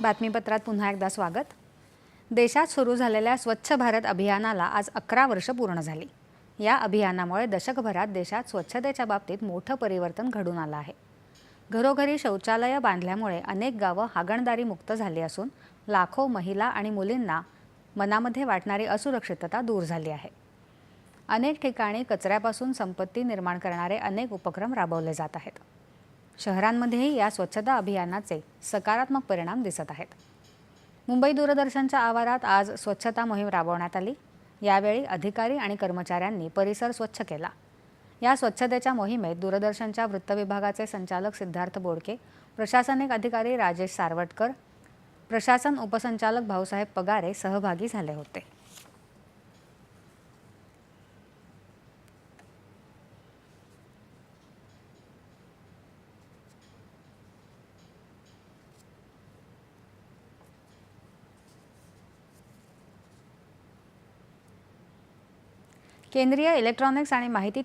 बातमीपत्रात पुन्हा एकदा स्वागत। देशात सुरू झालेल्या स्वच्छ भारत अभियानाला आज 11 वर्ष पूर्ण झाली। या अभियानामुळे दशकभरात देशात स्वच्छतेच्या बाबतीत मोठं परिवर्तन घडून आलं आहे। घरोघरी शौचालय बांधल्यामुळे अनेक गावं हागणदारी मुक्त झाली असून लाखो महिला आणि मुलींना मनामध्ये वाटणारी असुरक्षितता दूर झाली आहे। अनेक ठिकाणी कचऱ्यापासून संपत्ती निर्माण करणारे अनेक उपक्रम राबवले जात आहेत। शहरांमध्येही या स्वच्छता अभियानाचे सकारात्मक परिणाम दिसत आहेत। मुंबई दूरदर्शनच्या आवारात आज स्वच्छता मोहीम राबवण्यात आली। यावेळी अधिकारी आणि कर्मचाऱ्यांनी परिसर स्वच्छ केला। या स्वच्छतेच्या मोहिमेत दूरदर्शनच्या वृत्त विभागाचे संचालक सिद्धार्थ बोडके, प्रशासनिक अधिकारी राजेश सारवटकर, प्रशासन उपसंचालक भाऊसाहेब पगारे सहभागी झाले होते। केंद्रीय इलेक्ट्रॉनिक्स आणि माहिती